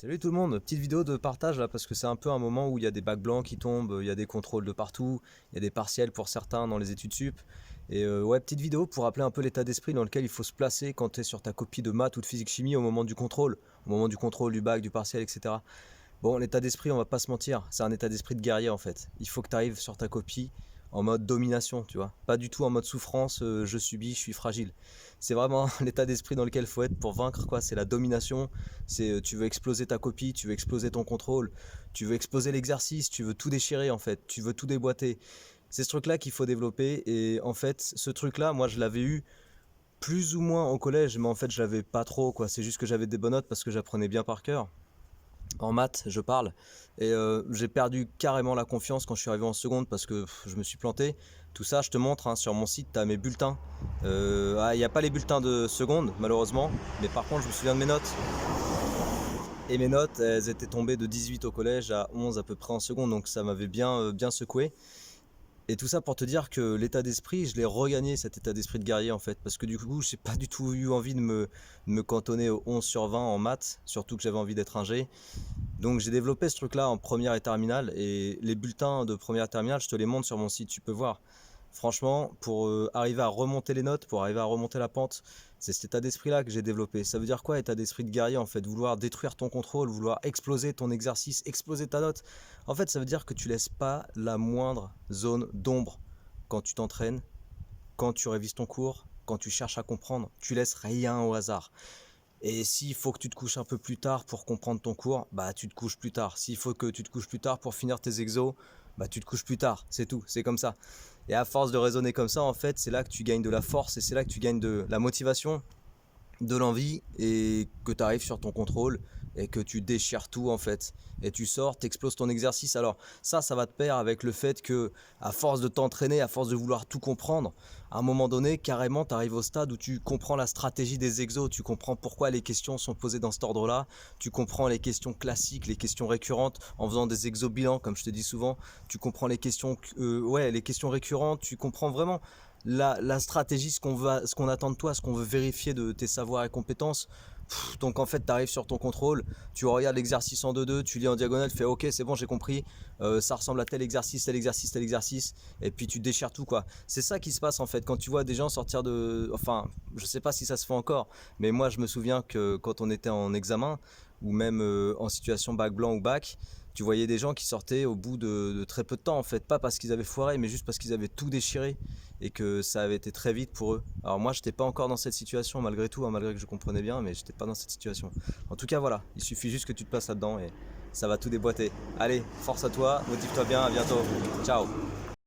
Salut tout le monde, petite vidéo de partage là parce que c'est un peu un moment où il y a des bacs blancs qui tombent, il y a des contrôles de partout, il y a des partiels pour certains dans les études sup. Et ouais, petite vidéo pour rappeler un peu l'état d'esprit dans lequel il faut se placer quand tu es sur ta copie de maths ou de physique chimie au moment du contrôle du bac, du partiel, etc. Bon, l'état d'esprit, on va pas se mentir, c'est un état d'esprit de guerrier en fait. Il faut que tu arrives sur ta copie en mode domination, tu vois. Pas du tout en mode souffrance, je subis, je suis fragile. C'est vraiment l'état d'esprit dans lequel il faut être pour vaincre, quoi. C'est la domination, c'est tu veux exploser ta copie, tu veux exploser ton contrôle, tu veux exploser l'exercice, tu veux tout déchirer en fait, tu veux tout déboîter. C'est ce truc-là qu'il faut développer et en fait, ce truc-là, moi je l'avais eu plus ou moins au collège, mais en fait je l'avais pas trop, quoi. C'est juste que j'avais des bonnes notes parce que j'apprenais bien par cœur en maths, je parle, et j'ai perdu carrément la confiance quand je suis arrivé en seconde parce que je me suis planté. Tout ça, je te montre, hein, sur mon site, tu as mes bulletins. Il n'y a pas les bulletins de seconde, malheureusement, mais par contre, je me souviens de mes notes. Et mes notes, elles étaient tombées de 18 au collège à 11 à peu près en seconde, donc ça m'avait bien secoué. Et tout ça pour te dire que l'état d'esprit, je l'ai regagné, cet état d'esprit de guerrier en fait. Parce que du coup, j'ai pas du tout eu envie de me cantonner au 11 sur 20 en maths, surtout que j'avais envie d'être ingé. Donc j'ai développé ce truc-là en première et terminale, et les bulletins de première et terminale, je te les montre sur mon site, tu peux voir. Franchement, pour arriver à remonter les notes, pour arriver à remonter la pente, c'est cet état d'esprit-là que j'ai développé. Ça veut dire quoi, état d'esprit de guerrier en fait? Vouloir détruire ton contrôle, vouloir exploser ton exercice, exploser ta note. En fait, ça veut dire que tu laisses pas la moindre zone d'ombre quand tu t'entraînes, quand tu révises ton cours, quand tu cherches à comprendre. Tu laisses rien au hasard. Et s'il faut que tu te couches un peu plus tard pour comprendre ton cours, bah tu te couches plus tard. S'il faut que tu te couches plus tard pour finir tes exos, bah tu te couches plus tard. C'est tout, c'est comme ça. Et à force de raisonner comme ça, en fait, c'est là que tu gagnes de la force et c'est là que tu gagnes de la motivation, de l'envie, et que tu arrives sur ton contrôle et que tu déchires tout en fait. Et tu sors, t'exploses ton exercice. Alors ça va te pair avec le fait que à force de t'entraîner, à force de vouloir tout comprendre, à un moment donné, carrément, tu arrives au stade où tu comprends la stratégie des exos, tu comprends pourquoi les questions sont posées dans cet ordre-là, tu comprends les questions classiques, les questions récurrentes en faisant des exos bilans, comme je te dis souvent, tu comprends les questions, les questions récurrentes, tu comprends vraiment la stratégie, ce qu'on attend de toi, ce qu'on veut vérifier de tes savoirs et compétences. Donc en fait, tu arrives sur ton contrôle, tu regardes l'exercice en 2-2, tu lis en diagonale, tu fais ok, c'est bon, j'ai compris, ça ressemble à tel exercice, tel exercice, tel exercice, et puis tu déchires tout, quoi. C'est ça qui se passe en fait quand tu vois des gens sortir de... Enfin, je sais pas si ça se fait encore, mais moi je me souviens que quand on était en examen, ou même en situation bac blanc ou bac, tu voyais des gens qui sortaient au bout de très peu de temps en fait, pas parce qu'ils avaient foiré, mais juste parce qu'ils avaient tout déchiré et que ça avait été très vite pour eux. Alors moi, j'étais pas encore dans cette situation malgré tout, hein, malgré que je comprenais bien, mais j'étais pas dans cette situation. En tout cas, voilà, il suffit juste que tu te passes là-dedans et ça va tout déboîter. Allez, force à toi, motive-toi bien, à bientôt. Ciao.